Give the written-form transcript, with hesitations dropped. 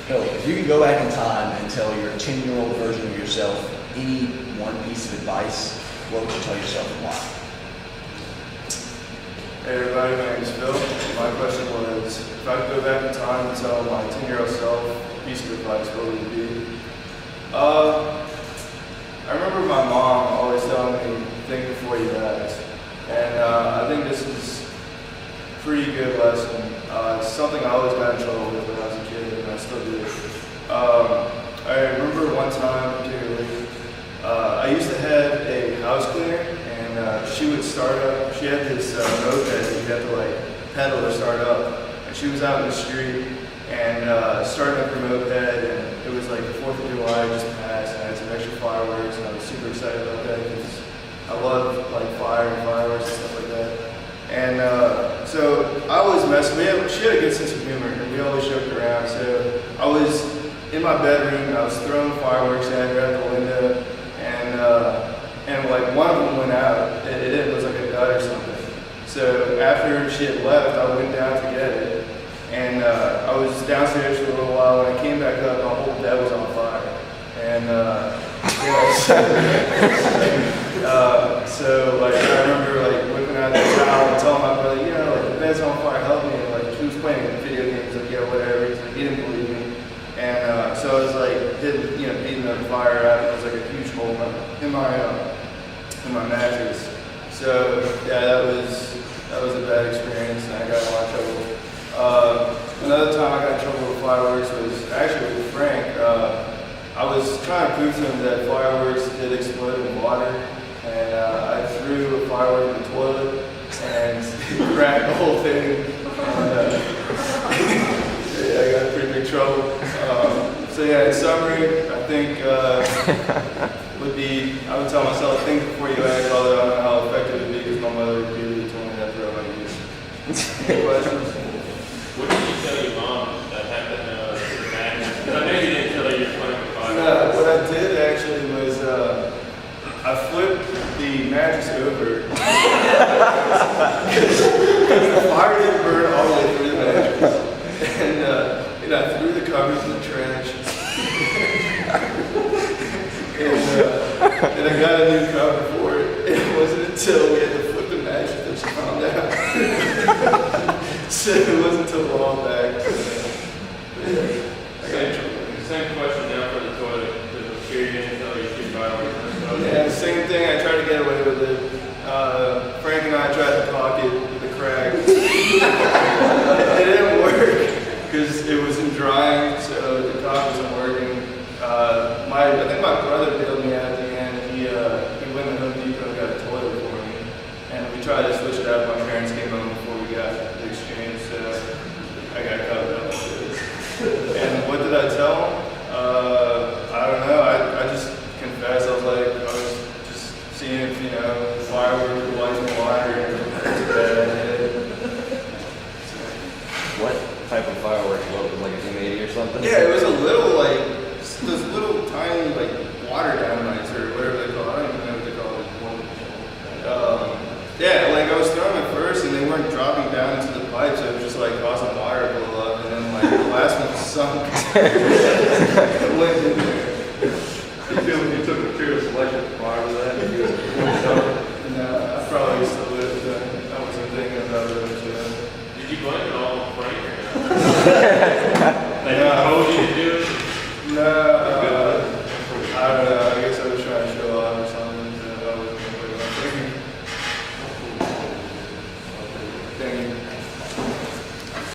Bill, if you could go back in time and tell your 10-year-old version of yourself any one piece of advice, what would you tell yourself and why? Hey everybody, my name is Phil. My question was, if I could go back in time and tell my 10-year-old self a piece of advice, what would it be? I remember my mom always telling me, think before you act. And I think this is a pretty good lesson. It's something I always got in trouble with when I was a kid, and I still do. I remember one time particularly, I used to have a house cleaner, and she would start up. She had this moped that you had to like pedal to start up, and she was out in the street and starting up her moped, and it was like the 4th of July just passed, and I had some extra fireworks, and I was super excited about that because I love like fire and fireworks and stuff like that. And so I always messed with her. She had a good sense of humor, and we always joked around. So I was in my bedroom, and I was throwing fireworks at her at the window, and like one of them went out. It was like a dud or something. So after she had left, I went down to get it, and I was downstairs for a little while. When I came back up, my whole bed was on fire, and so like I remember like whipping out the towel and telling my brother, like the bed's on fire, help me. And like he was playing video games, like whatever. He's like, he didn't believe me, and so I was like beating the fire out. It was like a huge hole in my mattress. So yeah, that was a bad experience, and I got in a lot of trouble. Another time I got in trouble with fireworks was actually with Frank. I was trying to prove to him that fireworks did explode in water, and I threw a firework in the toilet and cracked the whole thing. And, yeah, I got in pretty big trouble. So yeah, in summary, I think I would tell myself, think before you act, although I don't know how effective it would be because my mother repeatedly told me that throughout my youth. Any questions? What did you tell your mom that happened to the mattress? Because I know you didn't tell her you're playing with fire. No, what I did actually was I flipped the mattress over because the fire didn't burn all the way through the mattress, and I threw the covers in the trash, and I got a new cover for it. It wasn't until we had to flip the mattress that she found out. So it wasn't until long back. I got in trouble. Same question now for the toilet. Because I'm sure you didn't tell your kid fireworks and stuff. Yeah, same thing. I tried to get away with it. Frank and I tried to pocket the crack. It didn't work because it wasn't drying, so the caulk wasn't working. I think my brother bailed me out at the end. He went to Home Depot and got a toilet for me, and we tried to switch it out. My parents came home before we got the exchange, so I got cut up. And what did I tell him? I don't know. I just confessed. I was just seeing if fireworks would light the water, and it was a bad idea. What type of firework? What was like a M80 or something? Yeah, it was a little like those little tiny like water dynamites or whatever they call it. I don't even know what they call it. Yeah, like I was throwing at first and they weren't dropping down into the pipe, so it was just like causing water to blow up, and then like the last one sunk. It went in there. You feel when you took a pure selection fire with that? No, I probably still would have done it. I wasn't thinking about it. Did you blame it all on Frank or not? Like, told you to do it? No,